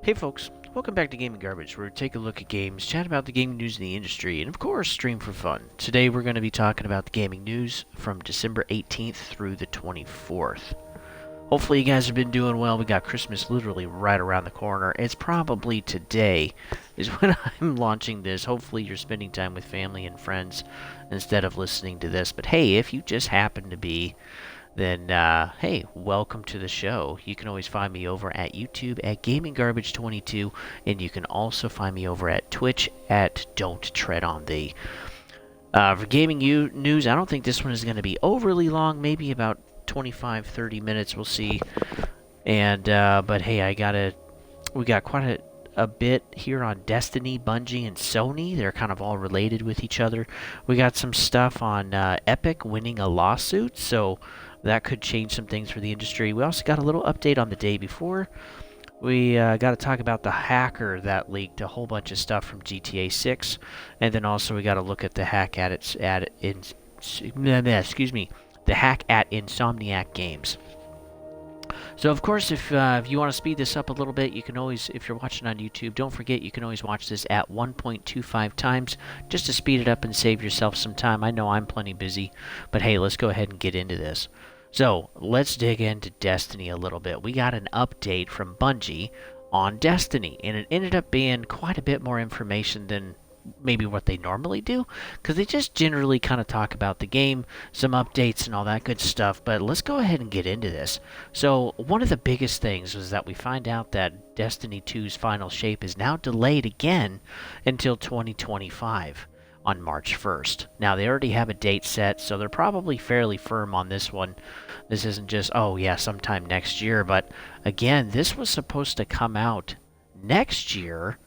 Hey folks, welcome back to Gaming Garbage, where we take a look at games, chat about the gaming news in the industry, and of course, stream for fun. Today we're going to be talking about the gaming news from December 18th through the 24th. Hopefully you guys have been doing well. We got Christmas literally right around the corner. It's probably today is when I'm launching this. Hopefully you're spending time with family and friends instead of listening to this. But hey, if you just happen to be, then hey, welcome to the show. You can always find me over at YouTube at GamingGarbage22, and you can also find me over at Twitch at Don't Tread on Thee. For gaming news, I don't think this one is going to be overly long, maybe about 25-30 minutes, we'll see. And but hey, we got quite a bit here on Destiny, Bungie, and Sony. They're kind of all related with each other. We got some stuff on Epic winning a lawsuit, so that could change some things for the industry. We also got a little update on the day before. We got to talk about the hacker that leaked a whole bunch of stuff from GTA 6, and then also we got to look at the hack at the hack at Insomniac Games. So of course, if you want to speed this up a little bit, you can always, if you're watching on YouTube, don't forget you can always watch this at 1.25 times just to speed it up and save yourself some time. I know I'm plenty busy, but hey, let's go ahead and get into this. So let's dig into Destiny a little bit. We got an update from Bungie on Destiny, and it ended up being quite a bit more information than maybe what they normally do, because they just generally kind of talk about the game, some updates and all that good stuff. But let's go ahead and get into this. So one of the biggest things was that we find out that Destiny 2's final shape is now delayed again until 2025 on March 1st. Now they already have a date set, so they're probably fairly firm on this one. This isn't just, oh yeah, sometime next year, but again, this was supposed to come out next year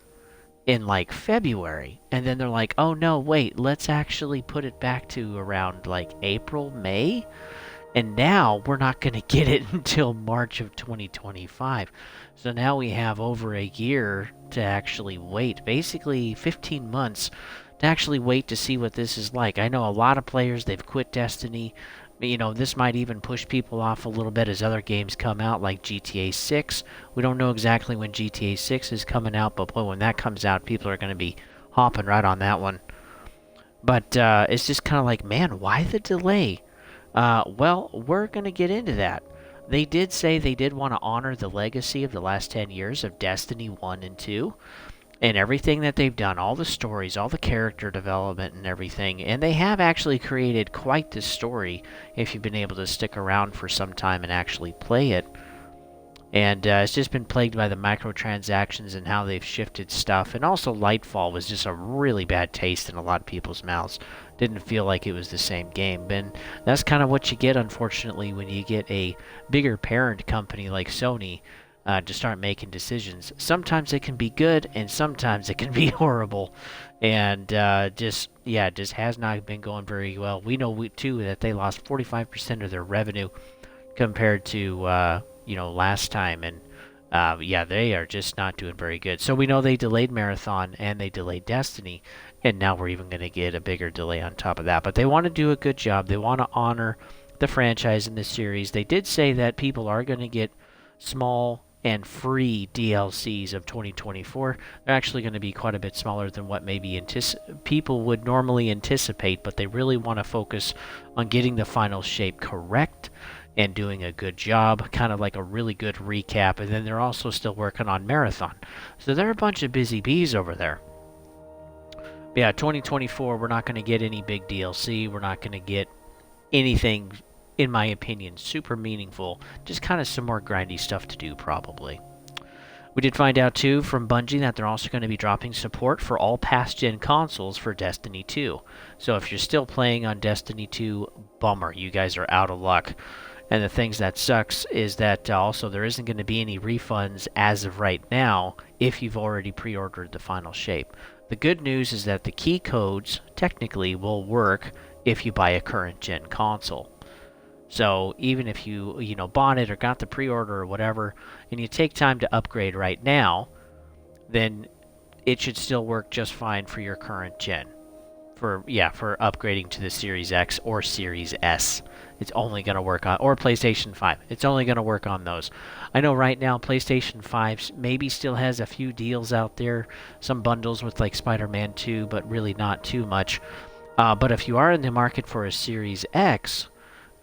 in like February, and then they're like, oh no, wait, let's actually put it back to around like April, May, and now we're not going to get it until March of 2025. So now we have over a year to actually wait, basically 15 months to actually wait to see what this is like. I know a lot of players, they've quit Destiny. You know, this might even push people off a little bit as other games come out, like GTA 6. We don't know exactly when GTA 6 is coming out, but boy, when that comes out, people are going to be hopping right on that one. But it's just kind of like, man, why the delay? Well, we're going to get into that. They did say they did want to honor the legacy of the last 10 years of Destiny 1 and 2. And everything that they've done, all the stories, all the character development and everything. And they have actually created quite the story if you've been able to stick around for some time and actually play it. And it's just been plagued by the microtransactions and how they've shifted stuff. And also Lightfall was just a really bad taste in a lot of people's mouths. Didn't feel like it was the same game. And that's kind of what you get, unfortunately, when you get a bigger parent company like Sony to start making decisions. Sometimes it can be good, and sometimes it can be horrible, and just has not been going very well. We know too that they lost 45% of their revenue compared to last time, and they are just not doing very good. So we know they delayed Marathon and they delayed Destiny, and now we're even going to get a bigger delay on top of that. But they want to do a good job. They want to honor the franchise in this series. They did say that people are going to get small and free DLCs of 2024. They're actually going to be quite a bit smaller than what maybe people would normally anticipate, but they really want to focus on getting the final shape correct and doing a good job, kind of like a really good recap. And then they're also still working on Marathon. So they're a bunch of busy bees over there. But yeah, 2024, we're not going to get any big DLC. We're not going to get anything, in my opinion, super meaningful. Just kind of some more grindy stuff to do, probably. We did find out, too, from Bungie that they're also going to be dropping support for all past-gen consoles for Destiny 2. So if you're still playing on Destiny 2, bummer. You guys are out of luck. And the things that sucks is that also there isn't going to be any refunds as of right now if you've already pre-ordered the final shape. The good news is that the key codes technically will work if you buy a current-gen console. So even if you bought it or got the pre-order or whatever, and you take time to upgrade right now, then it should still work just fine for your current gen. for upgrading to the Series X or Series S. It's only going to work on, or PlayStation 5. It's only going to work on those. I know right now PlayStation 5 maybe still has a few deals out there, some bundles with like Spider-Man 2, but really not too much. But if you are in the market for a Series X,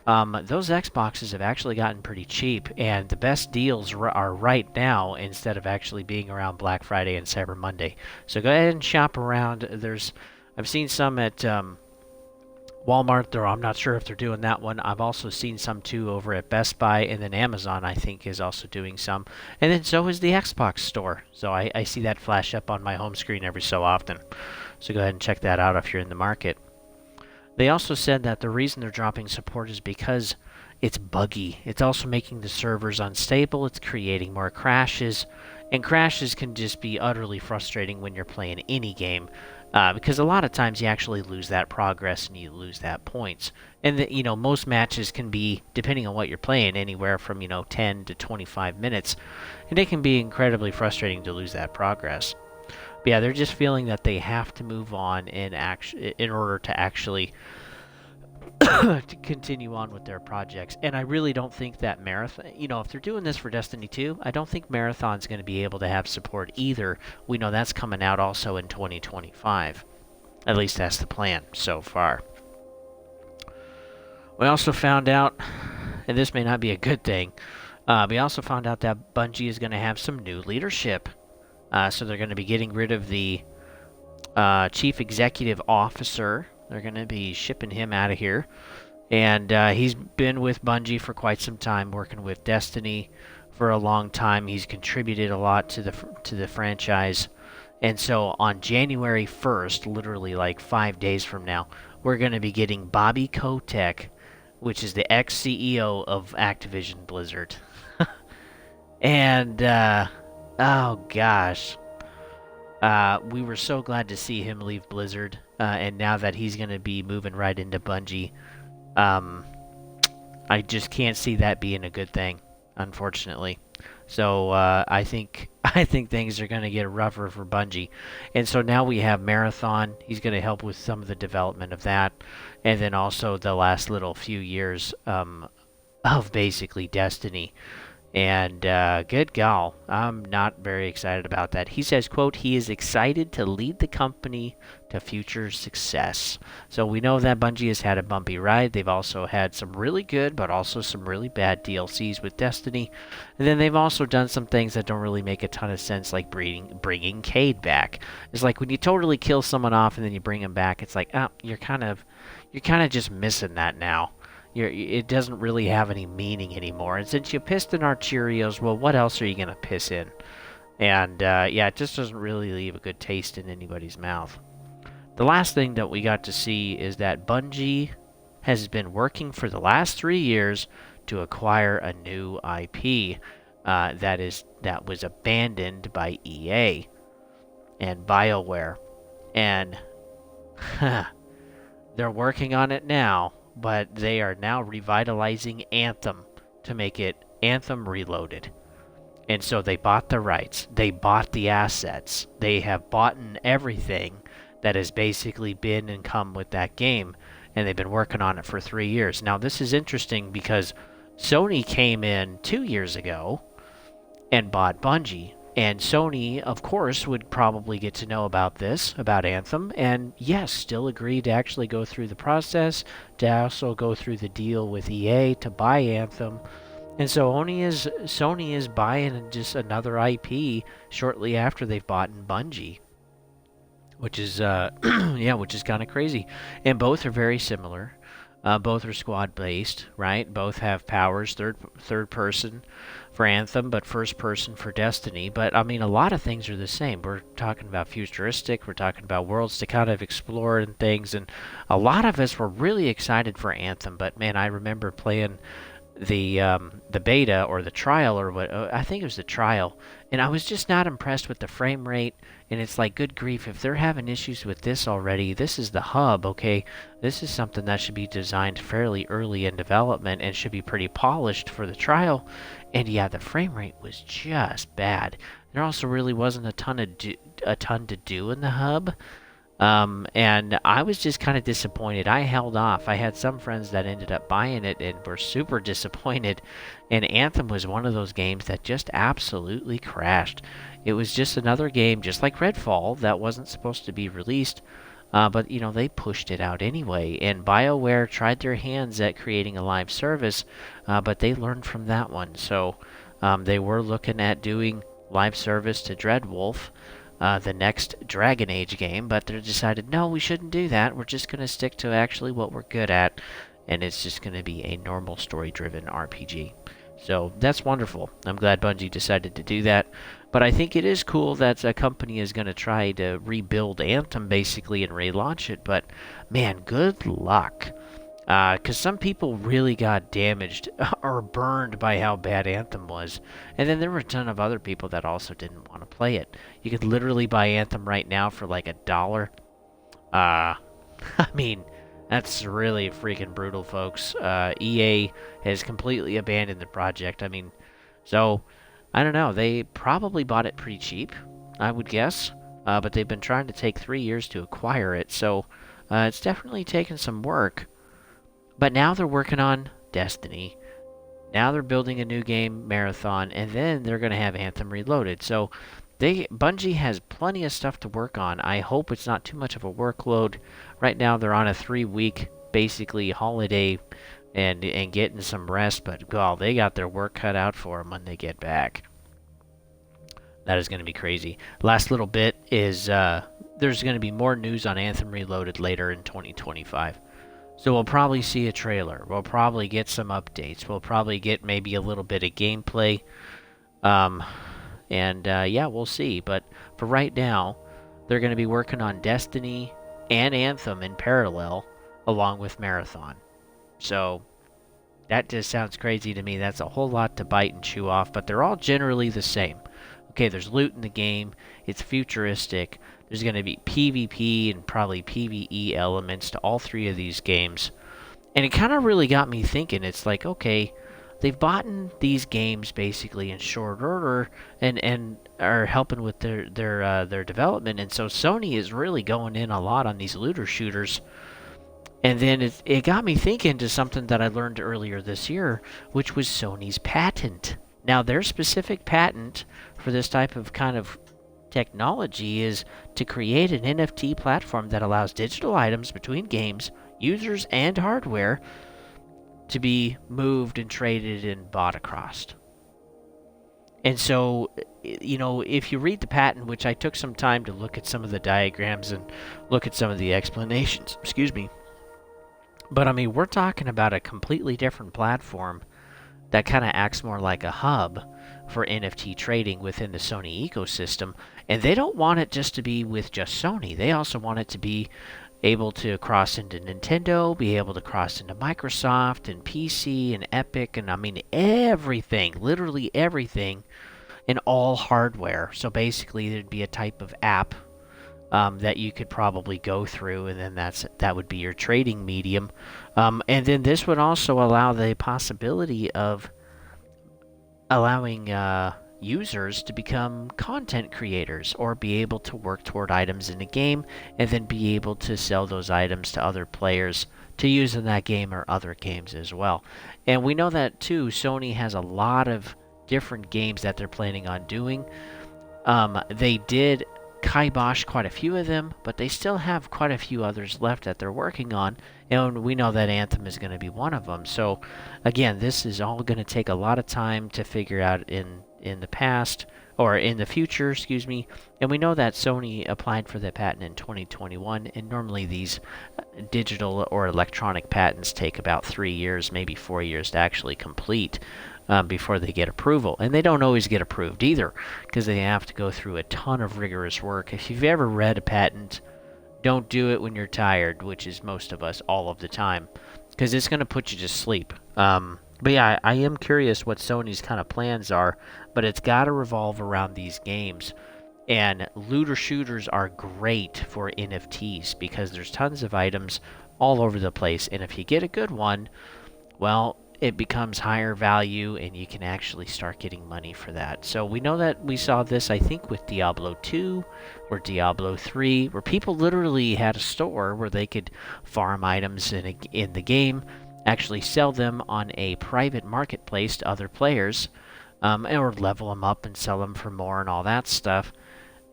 those Xboxes have actually gotten pretty cheap, and the best deals are right now instead of actually being around Black Friday and Cyber Monday. So go ahead and shop around. I've seen some at Walmart, though I'm not sure if they're doing that one. I've also seen some too over at Best Buy, and then Amazon I think is also doing some. And then so is the Xbox store. So I see that flash up on my home screen every so often. So go ahead and check that out if you're in the market. They also said that the reason they're dropping support is because it's buggy. It's also making the servers unstable. It's creating more crashes. And crashes can just be utterly frustrating when you're playing any game. Because a lot of times you actually lose that progress and you lose that points. And most matches can be, depending on what you're playing, anywhere from 10 to 25 minutes, and it can be incredibly frustrating to lose that progress. But yeah, they're just feeling that they have to move on in order to actually to continue on with their projects. And I really don't think that Marathon, if they're doing this for Destiny 2, I don't think Marathon's going to be able to have support either. We know that's coming out also in 2025. At least that's the plan so far. We also found out, and this may not be a good thing, we also found out that Bungie is going to have some new leadership. So they're going to be getting rid of the chief executive officer. They're going to be shipping him out of here. And he's been with Bungie for quite some time, working with Destiny for a long time. He's contributed a lot to the franchise. And so on January 1st, literally like 5 days from now, we're going to be getting Bobby Kotick, which is the ex-CEO of Activision Blizzard. And, oh gosh. We were so glad to see him leave Blizzard, and now that he's going to be moving right into Bungie, I just can't see that being a good thing, unfortunately. So I think things are going to get rougher for Bungie, and so now we have Marathon. He's going to help with some of the development of that, and then also the last little few years of basically Destiny. And good gal, I'm not very excited about that. He says, quote, he is excited to lead the company to future success. So we know that Bungie has had a bumpy ride. They've also had some really good, but also some really bad DLCs with Destiny. And then they've also done some things that don't really make a ton of sense, like bringing Cade back. It's like when you totally kill someone off and then you bring him back, it's like, you're kind of just missing that now. It doesn't really have any meaning anymore. And since you pissed in our Cheerios, well, what else are you going to piss in? And, it just doesn't really leave a good taste in anybody's mouth. The last thing that we got to see is that Bungie has been working for the last 3 years to acquire a new IP that was abandoned by EA and BioWare. And they're working on it now. But they are now revitalizing Anthem to make it Anthem Reloaded. And so they bought the rights. They bought the assets. They have bought everything that has basically been and come with that game. And they've been working on it for 3 years. Now, this is interesting because Sony came in 2 years ago and bought Bungie. And Sony, of course, would probably get to know about this, about Anthem, and yes, still agreed to actually go through the process, to also go through the deal with EA to buy Anthem. And so Sony is buying just another IP shortly after they've bought Bungie, which is which is kind of crazy. And both are very similar. Both are squad-based, right? Both have powers, third person for Anthem, but first person for Destiny. But, I mean, a lot of things are the same. We're talking about futuristic, we're talking about worlds to kind of explore and things, and a lot of us were really excited for Anthem, but, man, I remember playing the beta or the trial or what, I think it was the trial, and I was just not impressed with the frame rate. And it's like, good grief, if they're having issues with this already, this is the hub, okay? This is something that should be designed fairly early in development and should be pretty polished for the trial. And yeah, the frame rate was just bad. There also really wasn't a ton to do in the hub. And I was just kind of disappointed. I held off. I had some friends that ended up buying it and were super disappointed. And Anthem was one of those games that just absolutely crashed. It was just another game, just like Redfall, that wasn't supposed to be released. But, they pushed it out anyway. And BioWare tried their hands at creating a live service, but they learned from that one. So they were looking at doing live service to Dreadwolf, the next Dragon Age game, but they decided, no, we shouldn't do that. We're just going to stick to actually what we're good at, and it's just going to be a normal story-driven RPG. So that's wonderful. I'm glad Bungie decided to do that. But I think it is cool that a company is going to try to rebuild Anthem, basically, and relaunch it. But, man, good luck. Because some people really got damaged or burned by how bad Anthem was. And then there were a ton of other people that also didn't want to play it. You could literally buy Anthem right now for like $1. I mean, that's really freaking brutal, folks. EA has completely abandoned the project. I mean, so, I don't know. They probably bought it pretty cheap, I would guess. But they've been trying to take 3 years to acquire it. So, it's definitely taken some work. But now they're working on Destiny. Now they're building a new game, Marathon, and then they're going to have Anthem Reloaded. So Bungie has plenty of stuff to work on. I hope it's not too much of a workload. Right now they're on a 3-week, basically, holiday and getting some rest. But, God, they got their work cut out for them when they get back. That is going to be crazy. Last little bit is there's going to be more news on Anthem Reloaded later in 2025. So we'll probably see a trailer. We'll probably get some updates. We'll probably get maybe a little bit of gameplay. Yeah, we'll see. But for right now, they're going to be working on Destiny and Anthem in parallel, along with Marathon. So that just sounds crazy to me. That's a whole lot to bite and chew off, but they're all generally the same. Okay, there's loot in the game. It's futuristic. There's going to be PvP and probably PvE elements to all 3 of these games. And it kind of really got me thinking. It's like, okay, they've bought these games basically in short order and are helping with their development. And so Sony is really going in a lot on these looter shooters. And then it got me thinking to something that I learned earlier this year, which was Sony's patent. Now, their specific patent for this type of kind of technology is to create an NFT platform that allows digital items between games, users, and hardware to be moved and traded and bought across. And so, if you read the patent, which I took some time to look at some of the diagrams and look at some of the explanations, but I mean, we're talking about a completely different platform that kind of acts more like a hub for NFT trading within the Sony ecosystem. And they don't want it just to be with just Sony. They also want it to be able to cross into Nintendo, be able to cross into Microsoft and PC and Epic, and I mean everything, literally everything, in all hardware. So basically there'd be a type of app that you could probably go through, and then that would be your trading medium. And then this would also allow the possibility of allowing users to become content creators or be able to work toward items in the game and then be able to sell those items to other players to use in that game or other games as well. And we know that, too, Sony has a lot of different games that they're planning on doing. They did kibosh quite a few of them, but they still have quite a few others left that they're working on, and we know that Anthem is going to be one of them. So again, this is all going to take a lot of time to figure out in the past, or in the future, and we know that Sony applied for the patent in 2021, and normally these digital or electronic patents take about 3 years, maybe 4 years to actually complete. Before they get approval. And they don't always get approved either, because they have to go through a ton of rigorous work. If you've ever read a patent, don't do it when you're tired, which is most of us all of the time, because it's going to put you to sleep. But yeah, I am curious what Sony's kind of plans are, but it's got to revolve around these games. And looter shooters are great for NFTs, because there's tons of items all over the place, and if you get a good one, well, it becomes higher value and you can actually start getting money for that. So we know that we saw this, I think, with Diablo 2 or Diablo 3, where people literally had a store where they could farm items in the game, actually sell them on a private marketplace to other players, or level them up and sell them for more and all that stuff.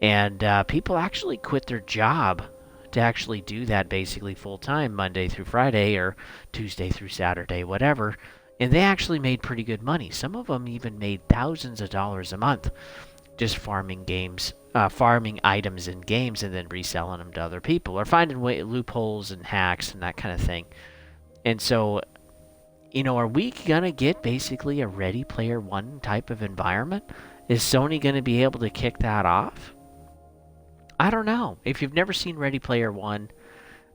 And people actually quit their job to actually do that basically full time, Monday through Friday or Tuesday through Saturday, whatever. And they actually made pretty good money. Some of them even made thousands of dollars a month just farming items in games and then reselling them to other people, or finding loopholes and hacks and that kind of thing. And so, are we gonna get basically a Ready Player One type of environment? Is Sony gonna be able to kick that off? I don't know. If you've never seen Ready Player One,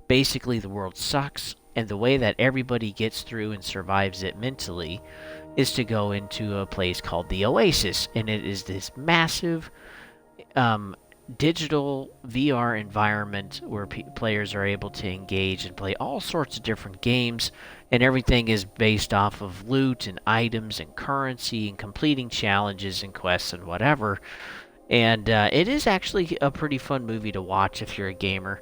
basically the world sucks, and the way that everybody gets through and survives it mentally is to go into a place called the Oasis, and it is this massive digital VR environment where players are able to engage and play all sorts of different games, and everything is based off of loot and items and currency and completing challenges and quests and whatever. And it is actually a pretty fun movie to watch if you're a gamer,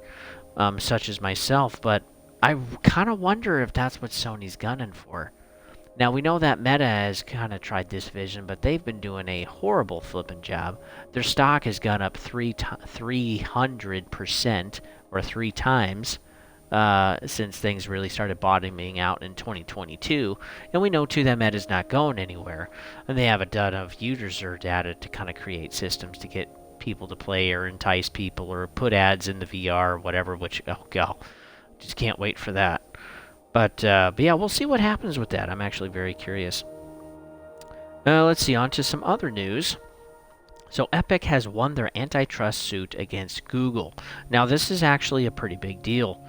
such as myself. But I kind of wonder if that's what Sony's gunning for. Now, we know that Meta has kind of tried this vision, but they've been doing a horrible flipping job. Their stock has gone up 300%, or 3 times, since things really started bottoming out in 2022. And we know, too, that Meta's not going anywhere. And they have a ton of user data to kind of create systems to get people to play or entice people or put ads in the VR or whatever, which, oh, God, just can't wait for that. But yeah, we'll see what happens with that. I'm actually very curious. Let's see, on to some other news. So Epic has won their antitrust suit against Google. Now, this is actually a pretty big deal.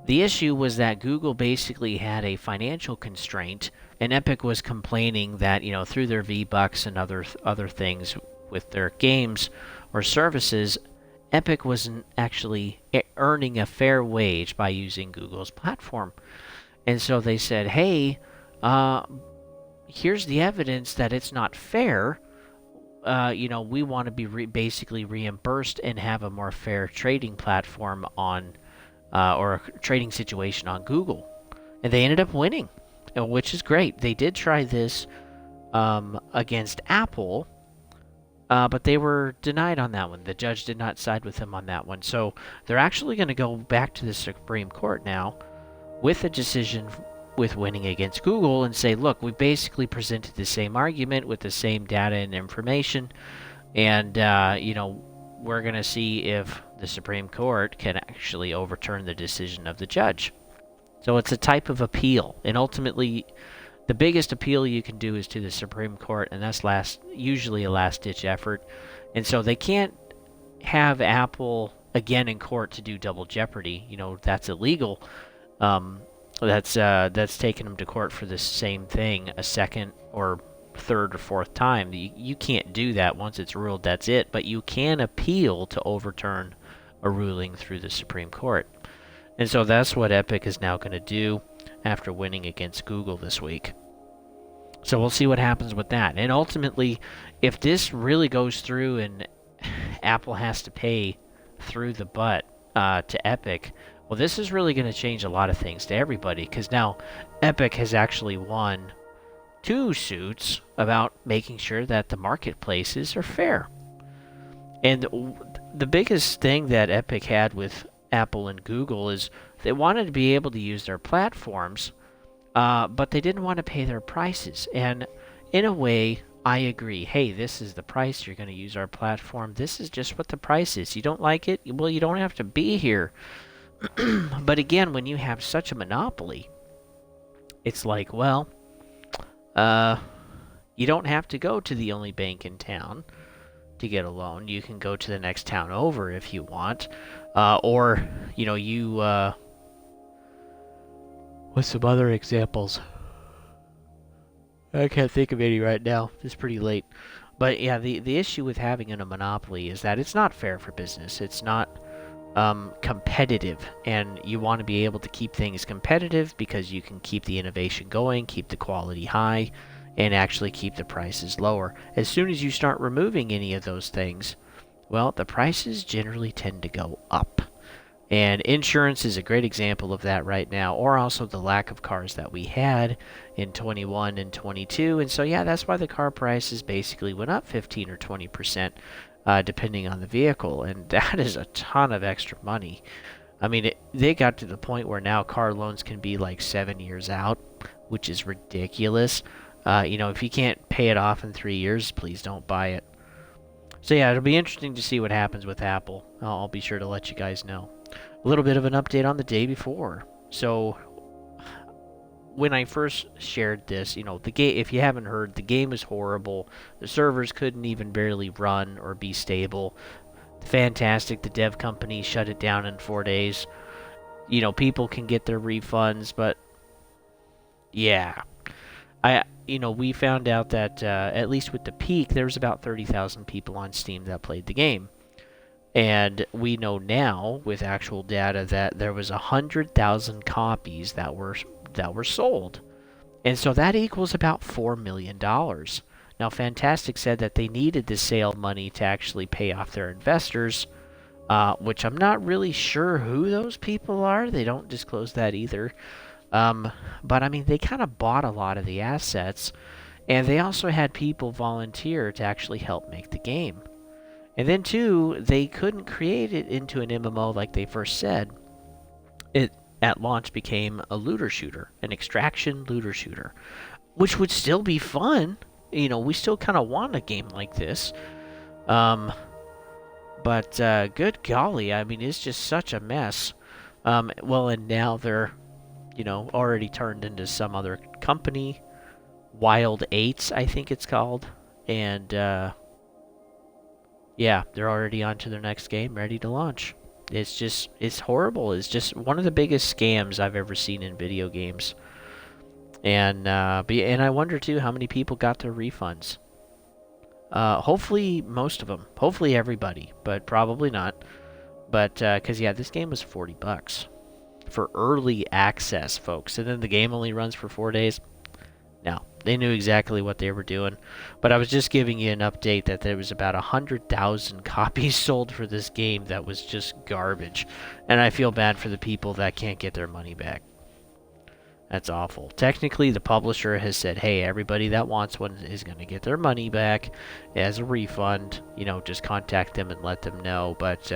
The issue was that Google basically had a financial constraint, and Epic was complaining that, through their V-Bucks and other things with their games or services, Epic wasn't actually earning a fair wage by using Google's platform. And so they said, hey, here's the evidence that it's not fair. We want to be basically reimbursed and have a more fair trading platform on, or a trading situation on Google. And they ended up winning, which is great. They did try this against Apple, but they were denied on that one. The judge did not side with them on that one. So they're actually going to go back to the Supreme Court now with a decision with winning against Google and say, look, we basically presented the same argument with the same data and information, and, we're going to see if the Supreme Court can actually overturn the decision of the judge. So it's a type of appeal, and ultimately, the biggest appeal you can do is to the Supreme Court, and that's usually a last-ditch effort. And so they can't have Apple again in court to do double jeopardy. That's illegal. That's taking them to court for the same thing a second or third or fourth time. You can't do that. Once it's ruled, that's it. But you can appeal to overturn a ruling through the Supreme Court. And so that's what Epic is now going to do after winning against Google this week. So we'll see what happens with that. And ultimately, if this really goes through and Apple has to pay through the butt to Epic, well, this is really going to change a lot of things to everybody, because now Epic has actually won 2 suits about making sure that the marketplaces are fair. And the biggest thing that Epic had with Apple and Google is they wanted to be able to use their platforms, but they didn't want to pay their prices. And in a way, I agree. Hey, this is the price. You're going to use our platform. This is just what the price is. You don't like it? Well, you don't have to be here. But again, when you have such a monopoly, it's like, well, you don't have to go to the only bank in town to get a loan. You can go to the next town over if you want. Or, what's some other examples? I can't think of any right now. It's pretty late. But yeah, the issue with having a monopoly is that it's not fair for business. It's not competitive, and you want to be able to keep things competitive because you can keep the innovation going, keep the quality high, and actually keep the prices lower. As soon as you start removing any of those things, well, the prices generally tend to go up. And insurance is a great example of that right now, or also the lack of cars that we had in 21 and 22. And so, yeah, that's why the car prices basically went up 15 or 20%, depending on the vehicle. And that is a ton of extra money. I mean, they got to the point where now car loans can be like 7 years out, which is ridiculous. If you can't pay it off in 3 years, please don't buy it. So, yeah, it'll be interesting to see what happens with Apple. I'll be sure to let you guys know. A little bit of an update on the day before. So, when I first shared this, the game, if you haven't heard, the game is horrible. The servers couldn't even barely run or be stable. Fantastic. The dev company shut it down in 4 days. People can get their refunds, but yeah. We found out that at least with the peak, there was about 30,000 people on Steam that played the game. And we know now, with actual data, that there was 100,000 copies that were sold. And so that equals about $4 million. Now, Fantastic said that they needed the sale money to actually pay off their investors, which I'm not really sure who those people are. They don't disclose that either. But, I mean, they kind of bought a lot of the assets, and they also had people volunteer to actually help make the game. And then, too, they couldn't create it into an MMO like they first said. It, at launch, became a looter shooter, an extraction looter shooter, which would still be fun. We still kind of want a game like this. But good golly, I mean, it's just such a mess. And now they're, already turned into some other company. Wild 8, I think it's called. And, yeah, they're already on to their next game, ready to launch. It's horrible. It's just one of the biggest scams I've ever seen in video games. And I wonder, too, how many people got their refunds. Hopefully most of them. Hopefully everybody, but probably not. But, because, yeah, this game was $40 for early access, folks. And then the game only runs for 4 days. No, they knew exactly what they were doing. But I was just giving you an update that there was about 100,000 copies sold for this game that was just garbage. And I feel bad for the people that can't get their money back. That's awful. Technically, the publisher has said, hey, everybody that wants one is going to get their money back as a refund. Just contact them and let them know. But,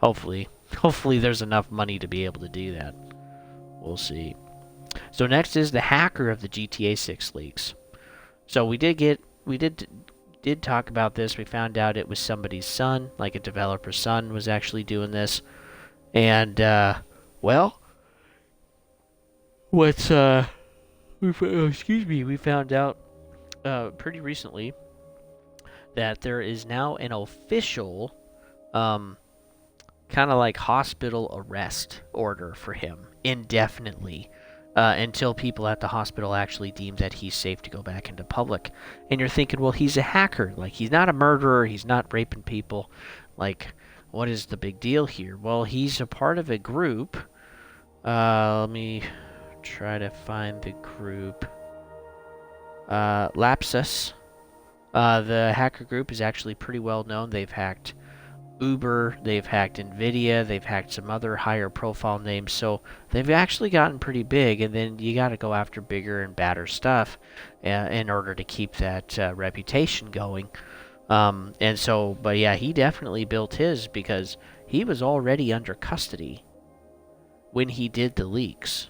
hopefully there's enough money to be able to do that. We'll see. So next is the hacker of the GTA 6 leaks. So we did talk about this. We found out it was somebody's son, like a developer's son was actually doing this. And, we found out pretty recently that there is now an official kind of like hospital arrest order for him indefinitely. Until people at the hospital actually deem that he's safe to go back into public. And you're thinking, well, he's a hacker. Like, he's not a murderer. He's not raping people. Like, what is the big deal here? Well, he's a part of a group. Let me try to find the group. Lapsus. The hacker group is actually pretty well known. They've hacked Uber, they've hacked Nvidia, they've hacked some other higher profile names, so they've actually gotten pretty big, and then you got to go after bigger and badder stuff in order to keep that reputation going. But yeah, he definitely built his because he was already under custody when he did the leaks,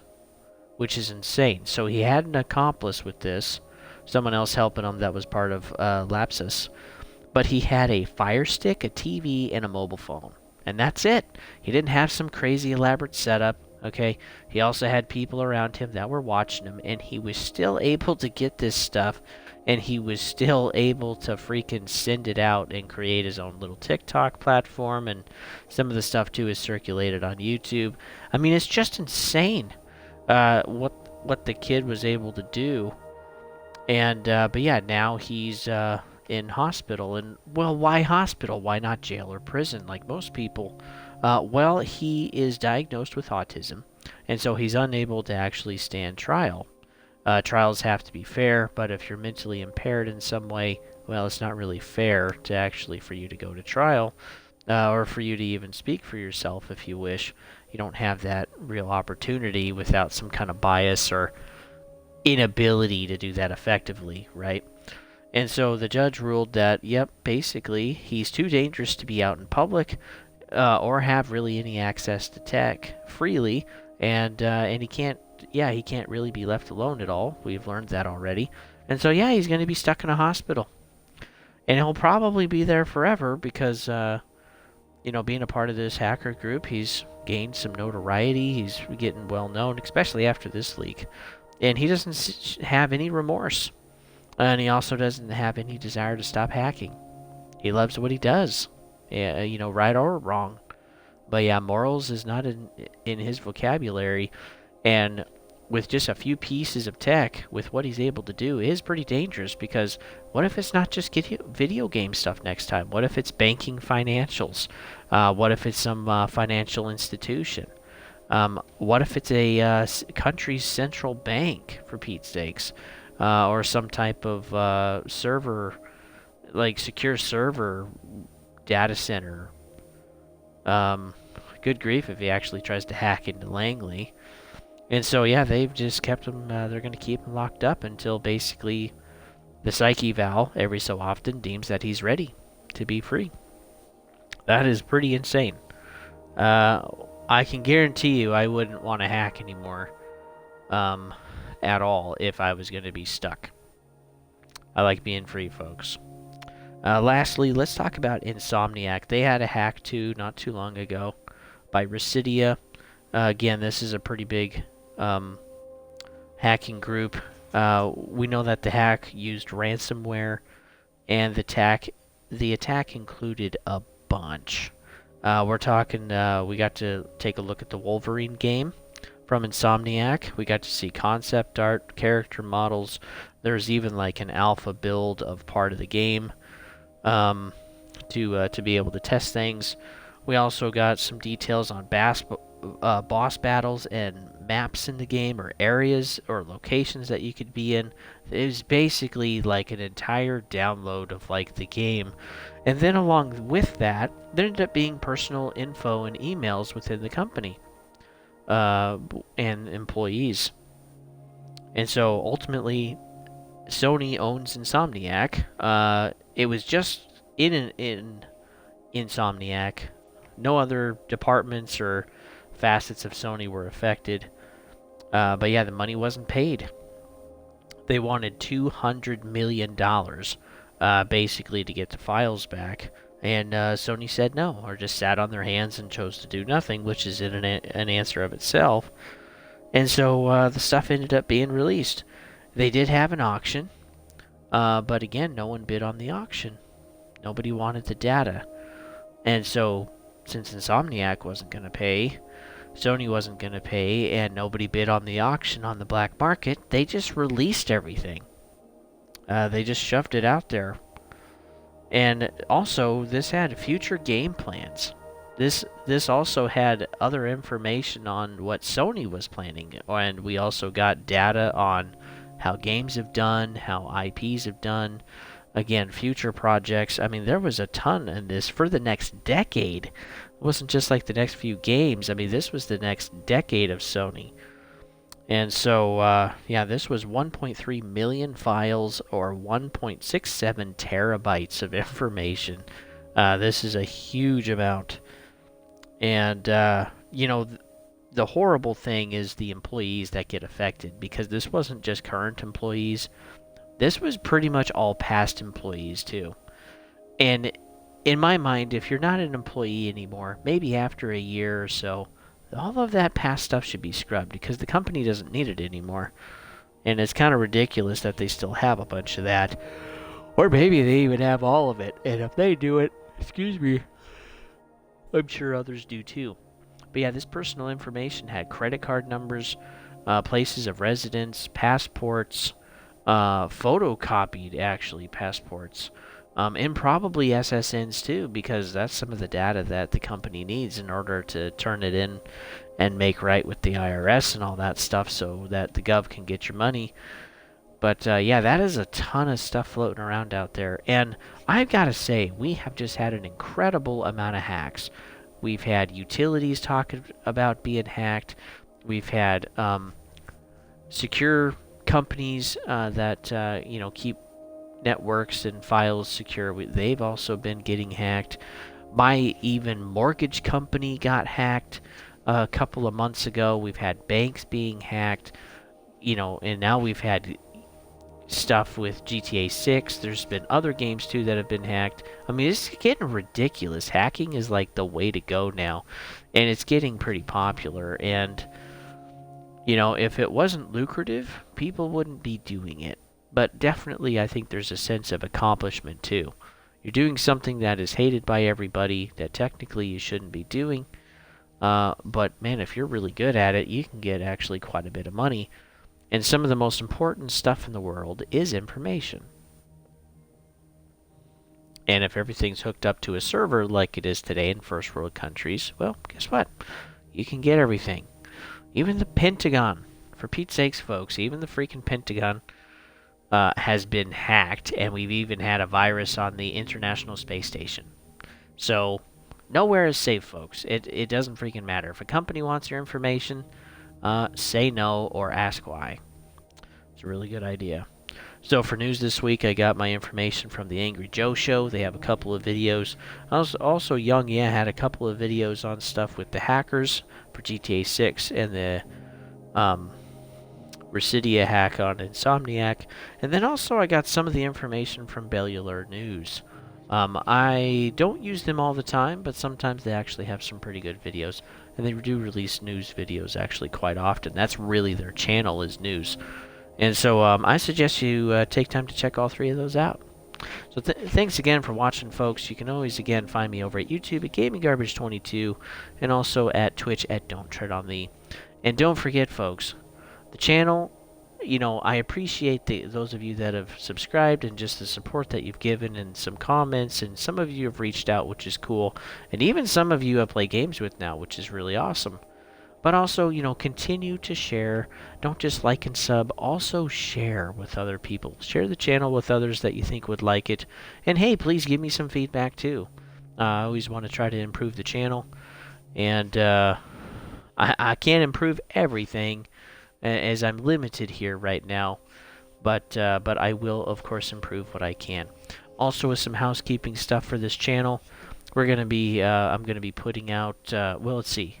which is insane. So he had an accomplice with this, someone else helping him that was part of Lapsus. But he had a Fire Stick, a TV, and a mobile phone. And that's it. He didn't have some crazy elaborate setup, okay? He also had people around him that were watching him, and he was still able to get this stuff, and he was still able to freaking send it out and create his own little TikTok platform, and some of the stuff, too, is circulated on YouTube. I mean, it's just insane what the kid was able to do. And, but yeah, now he's in hospital. And, well, why hospital? Why not jail or prison like most people? Well, he is diagnosed with autism, and so he's unable to actually stand trial. Trials have to be fair, but if you're mentally impaired in some way, well, it's not really fair to actually for you to go to trial, or for you to even speak for yourself if you wish. You don't have that real opportunity without some kind of bias or inability to do that effectively, right? And so the judge ruled that, yep, basically he's too dangerous to be out in public, or have really any access to tech freely, and he can't really be left alone at all. We've learned that already. And so yeah, he's going to be stuck in a hospital, and he'll probably be there forever because being a part of this hacker group, he's gained some notoriety. He's getting well known, especially after this leak, and he doesn't have any remorse, and he also doesn't have any desire to stop hacking. He loves what he does, right or wrong. But yeah, morals is not in his vocabulary, and with just a few pieces of tech, with what he's able to do, is pretty dangerous. Because what if it's not just video game stuff next time? What if it's banking financials? What if it's some financial institution? What if it's a country's central bank, for Pete's sakes, or some type of server, like secure server data center? Good grief if he actually tries to hack into Langley. And so, yeah, they've just kept him, they're going to keep him locked up until basically the psyche Val, every so often, deems that he's ready to be free. That is pretty insane. I can guarantee you I wouldn't want to hack anymore at all if I was going to be stuck. I like being free, folks. Lastly, let's talk about Insomniac. They had a hack too not too long ago by Residia. Again, this is a pretty big hacking group. We know that the hack used ransomware, and the attack included a bunch. We're talking, we got to take a look at the Wolverine game from Insomniac. We got to see concept art, character models. There's even like an alpha build of part of the game to be able to test things. We also got some details on boss battles and maps in the game, or areas or locations that you could be in. It was basically like an entire download of like the game. And then along with that, there ended up being personal info and emails within the company and employees. And so ultimately, Sony owns Insomniac. It was just in Insomniac. No other departments or facets of Sony were affected. But yeah, the money wasn't paid. They wanted $200 million, basically, to get the files back. And Sony said no, or just sat on their hands and chose to do nothing, which is an answer of itself. And so the stuff ended up being released. They did have an auction, but again, no one bid on the auction. Nobody wanted the data. And so, since Insomniac wasn't going to pay, Sony wasn't going to pay, and nobody bid on the auction on the black market, they just released everything. They just shoved it out there. And also, this had future game plans. This also had other information on what Sony was planning, and we also got data on how games have done, how IPs have done. Again, future projects. I mean, there was a ton in this for the next decade. It wasn't just like the next few games. I mean, this was the next decade of Sony. And so, yeah, this was 1.3 million files, or 1.67 terabytes of information. This is a huge amount. And, the horrible thing is the employees that get affected, because this wasn't just current employees. This was pretty much all past employees, too. And in my mind, if you're not an employee anymore, maybe after a year or so, all of that past stuff should be scrubbed, because the company doesn't need it anymore. And it's kind of ridiculous that they still have a bunch of that. Or maybe they even have all of it. And if they do it, excuse me, I'm sure others do too. But yeah, this personal information had credit card numbers, places of residence, passports, photocopied, actually, passports, And probably SSNs too, because that's some of the data that the company needs in order to turn it in and make right with the IRS and all that stuff so that the gov can get your money. But yeah, that is a ton of stuff floating around out there. And I've got to say, we have just had an incredible amount of hacks. We've had utilities talking about being hacked. We've had secure companies that keep networks and files secure. They've also been getting hacked. My even mortgage company got hacked a couple of months ago. We've had banks being hacked, and now we've had stuff with GTA6. There's been other games too that have been hacked. I mean, it's getting ridiculous. Hacking is like the way to go now, and it's getting pretty popular. And if it wasn't lucrative, people wouldn't be doing it. But definitely, I think there's a sense of accomplishment too. You're doing something that is hated by everybody that technically you shouldn't be doing. But man, if you're really good at it, you can get actually quite a bit of money. And some of the most important stuff in the world is information. And if everything's hooked up to a server like it is today in first world countries, well, guess what? You can get everything. Even the Pentagon. For Pete's sakes, folks, even the freaking Pentagon has been hacked, and we've even had a virus on the International Space Station. So, nowhere is safe, folks. It doesn't freaking matter. If a company wants your information, say no or ask why. It's a really good idea. So for news this week, I got my information from the Angry Joe Show. They have a couple of videos. Also, Young Yeah had a couple of videos on stuff with the hackers for GTA 6 and the Residia hack on Insomniac. And then also I got some of the information from Bellular News. I don't use them all the time, but sometimes they actually have some pretty good videos. And they do release news videos actually quite often. That's really their channel, is news. And so I suggest you take time to check all three of those out. So thanks again for watching, folks. You can always, again, find me over at YouTube at GamingGarbage22 and also at Twitch at Don't Tread on Me. And don't forget, folks, the channel, I appreciate those of you that have subscribed and just the support that you've given and some comments, and some of you have reached out, which is cool. And even some of you I play games with now, which is really awesome. But also, continue to share. Don't just like and sub. Also share with other people. Share the channel with others that you think would like it. And hey, please give me some feedback too. I always want to try to improve the channel. And I can't improve everything, as I'm limited here right now. But I will, of course, improve what I can. Also, with some housekeeping stuff for this channel, I'm going to be putting out, let's see.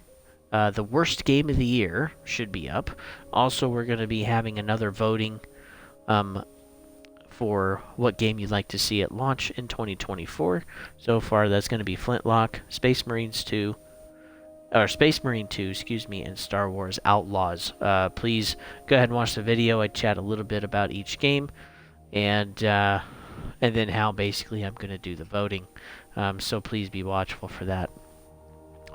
The worst game of the year should be up. Also, we're going to be having another voting for what game you'd like to see at launch in 2024. So far, that's going to be Flintlock, Space Marine 2, and Star Wars Outlaws. Please go ahead and watch the video. I chat a little bit about each game, and then how basically I'm going to do the voting. So please be watchful for that.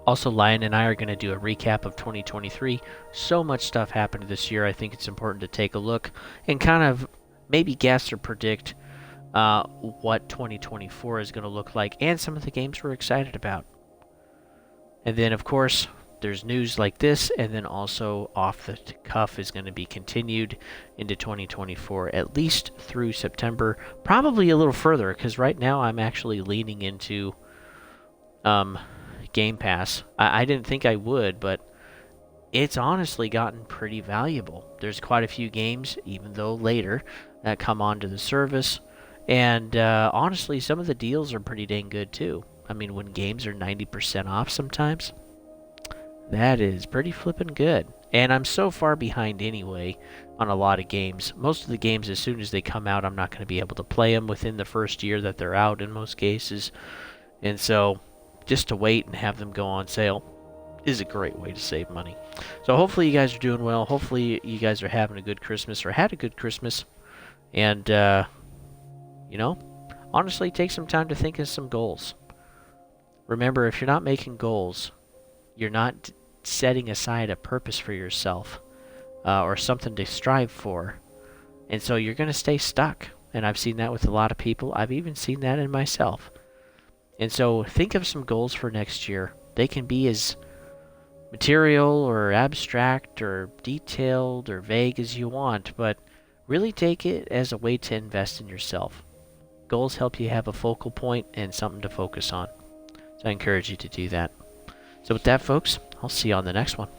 Also, Lion and I are going to do a recap of 2023. So much stuff happened this year. I think it's important to take a look and kind of maybe guess or predict what 2024 is going to look like, and some of the games we're excited about. And then, of course, there's news like this, and then also Off the Cuff is going to be continued into 2024, at least through September. Probably a little further, because right now I'm actually leaning into Game Pass. I didn't think I would, but it's honestly gotten pretty valuable. There's quite a few games, even though later, that come onto the service. And honestly, some of the deals are pretty dang good too. I mean, when games are 90% off sometimes, that is pretty flippin' good. And I'm so far behind anyway on a lot of games. Most of the games, as soon as they come out, I'm not going to be able to play them within the first year that they're out in most cases. And so, just to wait and have them go on sale is a great way to save money. So hopefully you guys are doing well. Hopefully you guys are having a good Christmas, or had a good Christmas. And, honestly, take some time to think of some goals. Remember, if you're not making goals, you're not setting aside a purpose for yourself or something to strive for. And so you're going to stay stuck. and I've seen that with a lot of people. I've even seen that in myself. And so think of some goals for next year. They can be as material or abstract or detailed or vague as you want, but really take it as a way to invest in yourself. Goals help you have a focal point and something to focus on. So I encourage you to do that. So with that, folks, I'll see you on the next one.